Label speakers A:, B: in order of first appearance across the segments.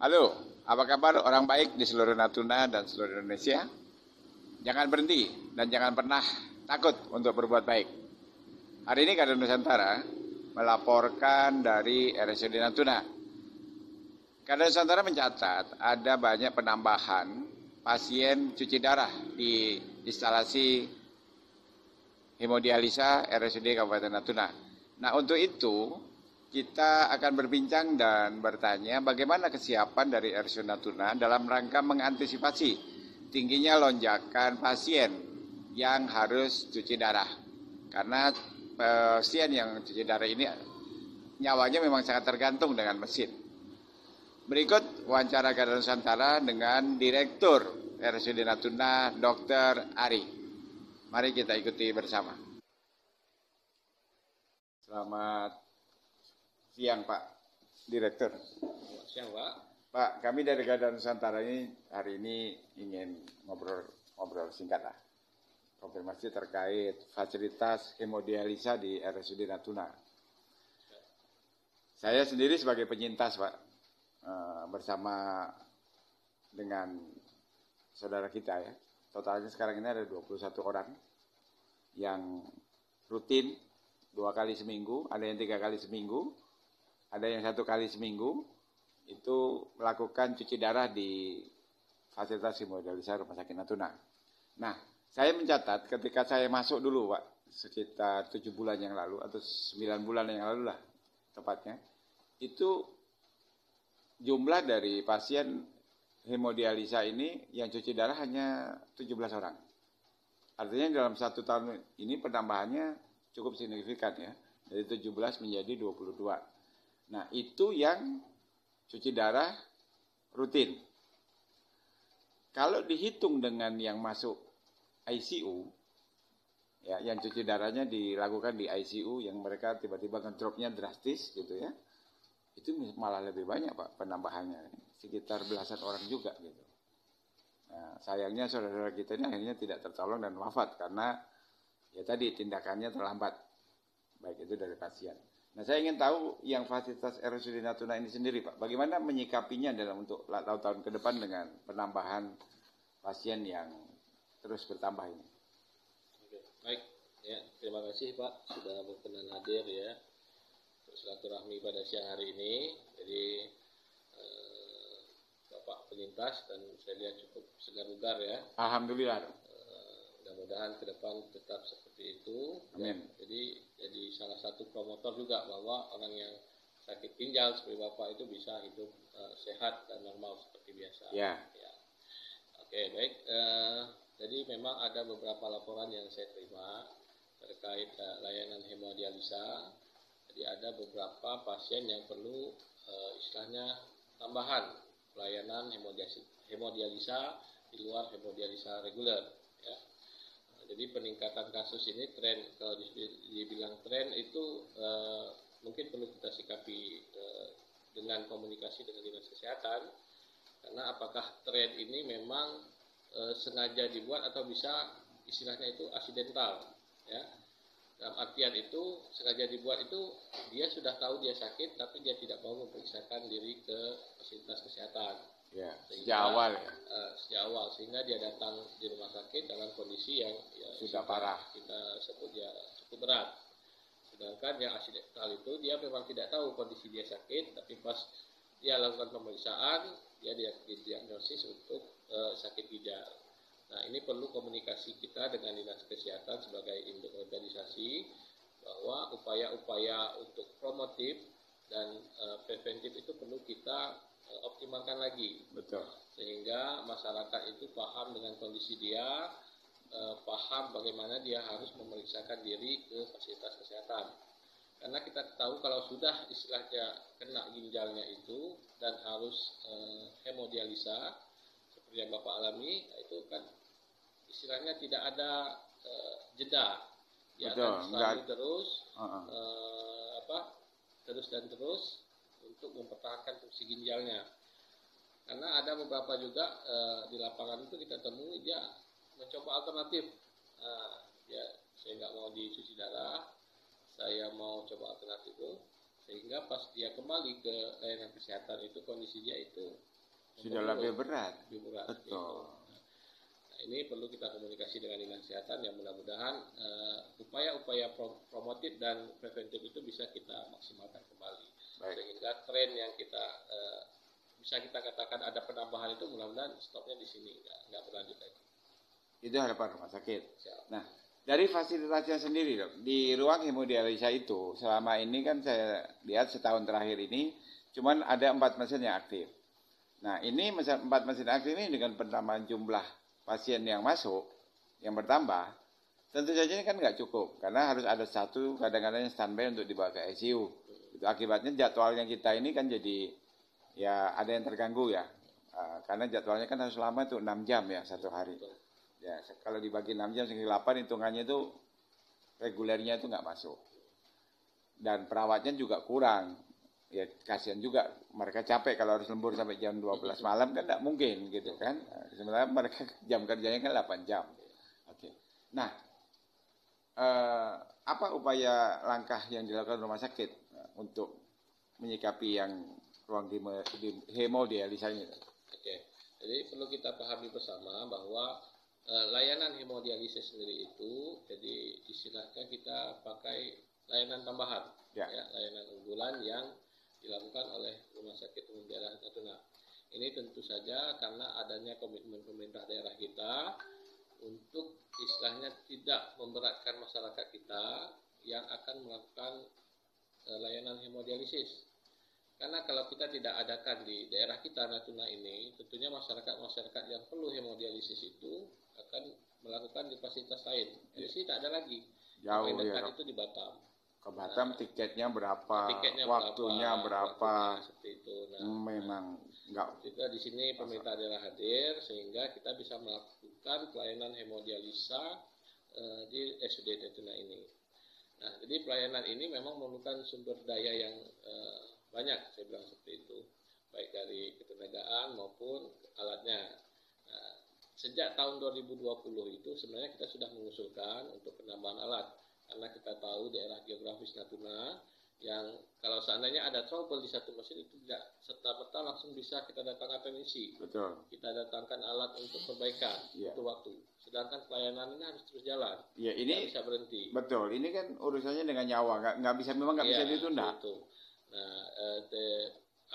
A: Halo, apa kabar orang baik di seluruh Natuna dan seluruh Indonesia? Jangan berhenti dan jangan pernah takut untuk berbuat baik. Hari ini Garda Nusantara melaporkan dari RSUD Natuna. Garda Nusantara mencatat ada banyak penambahan pasien cuci darah di instalasi hemodialisa RSUD Kabupaten Natuna. Nah, untuk itu kita akan berbincang dan bertanya bagaimana kesiapan dari RSUD Natuna dalam rangka mengantisipasi tingginya lonjakan pasien yang harus cuci darah. Karena pasien yang cuci darah ini nyawanya memang sangat tergantung dengan mesin. Berikut wawancara Garda Nusantara dengan Direktur RSUD Natuna, Dr. Ari. Mari kita ikuti bersama. Selamat siang Pak Direktur.
B: Siang Pak.
A: Pak, kami dari Garda Nusantara ini hari ini ingin ngobrol singkat lah. Konfirmasi terkait fasilitas hemodialisa di RSUD Natuna. Saya sendiri sebagai penyintas Pak, bersama dengan saudara kita ya. Totalnya sekarang ini ada 21 orang yang rutin 2 kali seminggu, ada yang 3 kali seminggu, ada yang 1 kali seminggu, itu melakukan cuci darah di fasilitas hemodialisa Rumah Sakit Natuna. Nah, saya mencatat ketika saya masuk dulu Pak, sekitar 7 bulan yang lalu, atau 9 bulan yang lalu lah tepatnya, itu jumlah dari pasien hemodialisa ini yang cuci darah hanya 17 orang. Artinya dalam 1 tahun ini penambahannya cukup signifikan ya, dari 17 menjadi 22. Nah, itu yang cuci darah rutin. Kalau dihitung dengan yang masuk ICU, ya, yang cuci darahnya dilakukan di ICU, yang mereka tiba-tiba ngedropnya drastis gitu ya, itu malah lebih banyak Pak penambahannya, sekitar belasan orang juga gitu. Nah, sayangnya saudara kita ini akhirnya tidak tertolong dan wafat karena ya tadi tindakannya terlambat, baik itu dari pasien. Nah, saya ingin tahu yang fasilitas RSUD Natuna ini sendiri Pak, bagaimana menyikapinya dalam untuk tahun ke depan dengan penambahan pasien yang terus bertambah ini.
B: Oke, baik. Ya, terima kasih Pak sudah berkenan hadir ya bersilaturahmi pada siang hari ini. Jadi Bapak penyintas dan saya lihat cukup segar bugar ya.
A: Alhamdulillah.
B: Mudah-mudahan ke depan tetap seperti itu.
A: Amin.
B: Jadi salah satu promotor juga bahwa orang yang sakit ginjal seperti Bapak itu bisa hidup sehat dan normal seperti biasa.
A: Ya.
B: Ya. Oke, baik. Jadi memang ada beberapa laporan yang saya terima terkait layanan hemodialisa. Jadi ada beberapa pasien yang perlu istilahnya tambahan pelayanan hemodialisa di luar hemodialisa reguler. Ya. Jadi peningkatan kasus ini tren, kalau dibilang tren itu mungkin perlu kita sikapi dengan komunikasi dengan dinas kesehatan, karena apakah tren ini memang sengaja dibuat atau bisa istilahnya itu aksidental ya. Dalam artian itu sengaja dibuat itu dia sudah tahu dia sakit tapi dia tidak mau memeriksakan diri ke fasilitas kesehatan.
A: Ya, sejak awal ya.
B: Sejak awal, sehingga dia datang di rumah sakit dalam kondisi yang ya,
A: sudah parah.
B: Kita sebut ya cukup berat. Sedangkan yang aksidental itu dia memang tidak tahu kondisi dia sakit, tapi pas dia lakukan pemeriksaan dia diagnosis untuk sakit ginjal. Nah, ini perlu komunikasi kita dengan dinas kesehatan sebagai induk organisasi bahwa upaya-upaya untuk promotif dan preventif itu perlu kita optimalkan lagi.
A: Betul.
B: Sehingga masyarakat itu paham dengan kondisi dia, paham bagaimana dia harus memeriksakan diri ke fasilitas kesehatan. Karena kita tahu kalau sudah istilahnya kena ginjalnya itu dan harus hemodialisa seperti yang Bapak alami, itu kan istilahnya tidak ada jeda. Ya, akan selalu terus terus dan terus untuk mempertahankan fungsi ginjalnya. Karena ada beberapa juga di lapangan itu kita temui dia mencoba alternatif. Ya, saya nggak mau dicuci darah, saya mau coba alternatif itu, sehingga pas dia kembali ke layanan kesehatan itu kondisi dia itu
A: sudah lebih berat.
B: Lebih berat.
A: Betul.
B: Gitu. Nah, ini perlu kita komunikasi dengan dinas kesehatan yang mudah-mudahan upaya-upaya promotif dan preventif itu bisa kita maksimalkan kembali. Baik. Sehingga tren yang kita bisa kita katakan ada penambahan itu mudah-mudahan stopnya di sini, nggak berlanjut lagi.
A: Itu harapan rumah sakit. Siap. Nah, dari fasilitasnya sendiri dok, di ruang hemodialisa itu selama ini kan saya lihat setahun terakhir ini cuman ada 4 mesin yang aktif. Nah, ini 4 mesin aktif ini dengan penambahan jumlah pasien yang masuk, yang bertambah, tentu saja ini kan nggak cukup karena harus ada satu kadang-kadang yang standby untuk dibawa ke ICU. Itu akibatnya jadwalnya kita ini kan jadi ya ada yang terganggu ya, karena jadwalnya kan harus lama tuh 6 jam ya satu hari. Ya kalau dibagi 6 jam sehingga 8 hitungannya itu regulernya itu nggak masuk. Dan perawatnya juga kurang. Ya kasihan juga mereka capek kalau harus lembur sampai jam 12 malam kan nggak mungkin gitu kan. Sebenarnya mereka jam kerjanya kan 8 jam. Oke. Nah, apa upaya langkah yang dilakukan rumah sakit untuk menyikapi yang ruang hemodialisa ini?
B: Oke. Jadi perlu kita pahami bersama bahwa layanan hemodialisis sendiri itu, jadi istilahnya kita pakai layanan tambahan, ya layanan unggulan yang dilakukan oleh Rumah Sakit Umum Daerah Natuna. Ini tentu saja karena adanya komitmen pemerintah daerah kita untuk istilahnya tidak memberatkan masyarakat kita yang akan melakukan layanan hemodialisis. Karena kalau kita tidak adakan di daerah kita Natuna ini, tentunya masyarakat yang perlu hemodialisis itu akan melakukan di fasilitas lain. Jadi sih tak ada lagi.
A: Jauh
B: dekat
A: ya.
B: Itu di Batam.
A: Ke Batam tiketnya berapa? Waktunya berapa?
B: Seperti itu. Nah,
A: memang enggak.
B: Kita di sini pemerintah daerah hadir sehingga kita bisa melakukan pelayanan hemodialisa di SUD Natuna ini. Nah, jadi pelayanan ini memang memerlukan sumber daya yang banyak, saya bilang seperti itu, baik dari ketenagaan maupun alatnya. Nah, sejak tahun 2020 itu sebenarnya kita sudah mengusulkan untuk penambahan alat, karena kita tahu daerah geografis Natuna yang kalau seandainya ada trouble di satu mesin itu tidak serta-merta langsung bisa kita datangkan teknisi.
A: Betul.
B: Kita datangkan alat untuk perbaikan itu waktu. Sedangkan pelayanan ini harus terus jalan.
A: Iya, ini
B: tidak bisa berhenti.
A: Betul. Ini kan urusannya dengan nyawa, nggak bisa bisa ditunda.
B: Itu. Nah,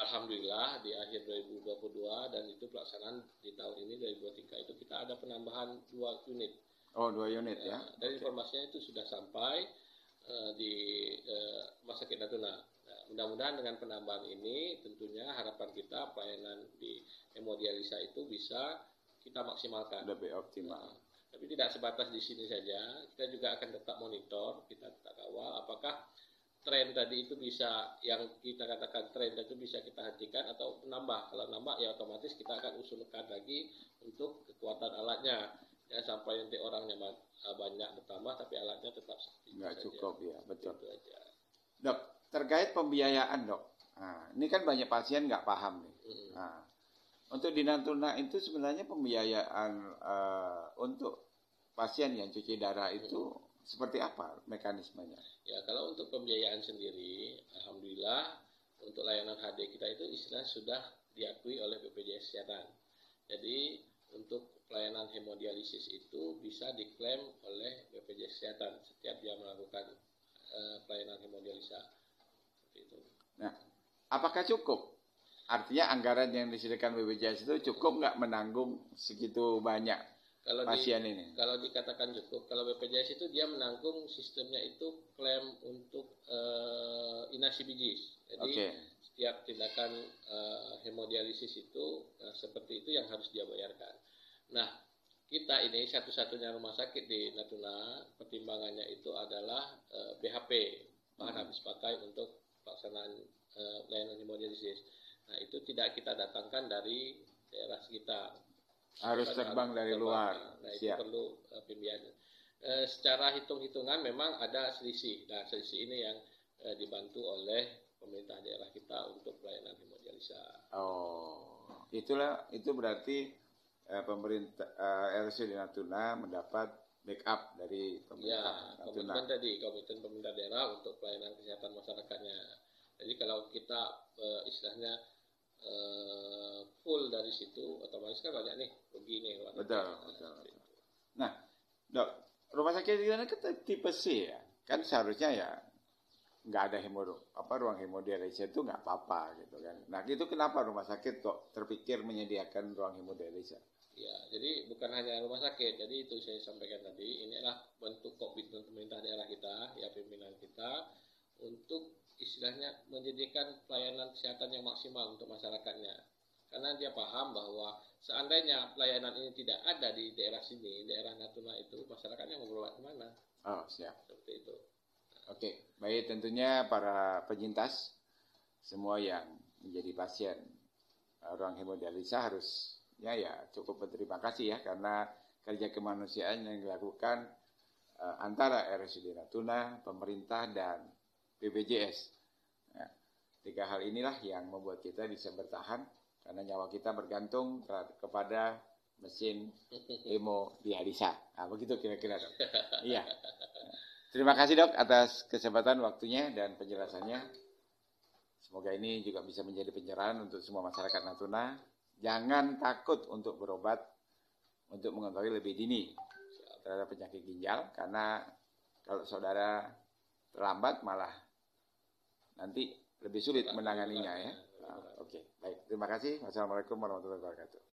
B: alhamdulillah di akhir 2022 dan itu pelaksanaan di tahun ini 2023 itu kita ada penambahan 2 unit.
A: Oh, 2 unit ya.
B: Dan informasinya itu sudah sampai di Rumah Sakit Natuna. Nah, mudah-mudahan dengan penambahan ini tentunya harapan kita pelayanan di hemodialisa itu bisa kita maksimalkan.
A: Lebih optimal.
B: Tapi tidak sebatas di sini saja, kita juga akan tetap monitor, kita tetap kawal apakah tren tadi itu bisa, yang kita katakan tren itu bisa kita hentikan atau menambah. Kalau nambah ya otomatis kita akan usulkan lagi untuk kekuatan alatnya. Ya sampai nanti orangnya banyak bertambah tapi alatnya tetap seperti
A: nggak cukup ya, betul.
B: Itu aja.
A: Dok, terkait pembiayaan dok, nah, ini kan banyak pasien nggak paham nih. Nah, untuk di Natuna itu sebenarnya pembiayaan untuk pasien yang cuci darah itu seperti apa mekanismenya?
B: Ya kalau untuk pembiayaan sendiri, alhamdulillah untuk layanan HD kita itu istilahnya sudah diakui oleh BPJS Kesehatan. Jadi untuk pelayanan hemodialisis itu bisa diklaim oleh BPJS Kesehatan setiap dia melakukan pelayanan hemodialisa. Seperti itu.
A: Nah, apakah cukup? Artinya anggaran yang disediakan BPJS itu cukup nggak menanggung segitu banyak pasien ini?
B: Kalau dikatakan cukup, kalau BPJS itu dia menanggung sistemnya itu klaim untuk inasi bijis. Jadi setiap tindakan hemodialisis itu seperti itu yang harus dia bayarkan. Nah, kita ini satu-satunya rumah sakit di Natuna, pertimbangannya itu adalah BHP, bahan habis pakai untuk pelaksanaan layanan hemodialisis. Nah, itu tidak kita datangkan dari daerah sekitar.
A: Harus terbang dari luar.
B: Nah, itu perlu pembiayaan. Secara hitung-hitungan memang ada selisih. Nah, selisih ini yang dibantu oleh pemerintah daerah kita untuk pelayanan hemodialisa.
A: Oh, itu berarti pemerintah RSUD Natuna mendapat backup dari pemerintah Natuna.
B: Komitmen pemerintah daerah untuk pelayanan kesehatan masyarakatnya. Jadi kalau kita istilahnya full dari dari situ, otomatis kan banyak nih rugi nih.
A: Betul. Nah, dok, rumah sakit kita kan tipe C ya, kan seharusnya ya nggak ada ruang hemodialisis itu nggak apa-apa gitu kan. Nah itu kenapa rumah sakit kok terpikir menyediakan ruang hemodialisis?
B: Ya, jadi bukan hanya rumah sakit. Jadi itu saya sampaikan tadi, ini adalah bentuk komitmen pemerintah daerah kita, ya pimpinan kita, untuk istilahnya menyediakan pelayanan kesehatan yang maksimal untuk masyarakatnya. Karena dia paham bahwa seandainya pelayanan ini tidak ada di daerah sini, daerah Natuna itu, masyarakatnya mau berobat kemana?
A: Oh, siap.
B: Seperti itu.
A: Oke, baik, tentunya para penyintas semua yang menjadi pasien ruang hemodialisa harusnya ya cukup berterima kasih ya, karena kerja kemanusiaan yang dilakukan antara RSUD Natuna, pemerintah, dan BPJS. Ya, tiga hal inilah yang membuat kita bisa bertahan, karena nyawa kita bergantung kepada mesin hemodialisa. Nah, begitu kira-kira, dok. Iya. Terima kasih, dok, atas kesempatan waktunya dan penjelasannya. Semoga ini juga bisa menjadi pencerahan untuk semua masyarakat Natuna. Jangan takut untuk berobat, untuk mengetahui lebih dini terhadap penyakit ginjal, karena kalau saudara terlambat malah nanti lebih sulit menanganinya ya. Oke, baik. Terima kasih. Wassalamualaikum warahmatullahi wabarakatuh.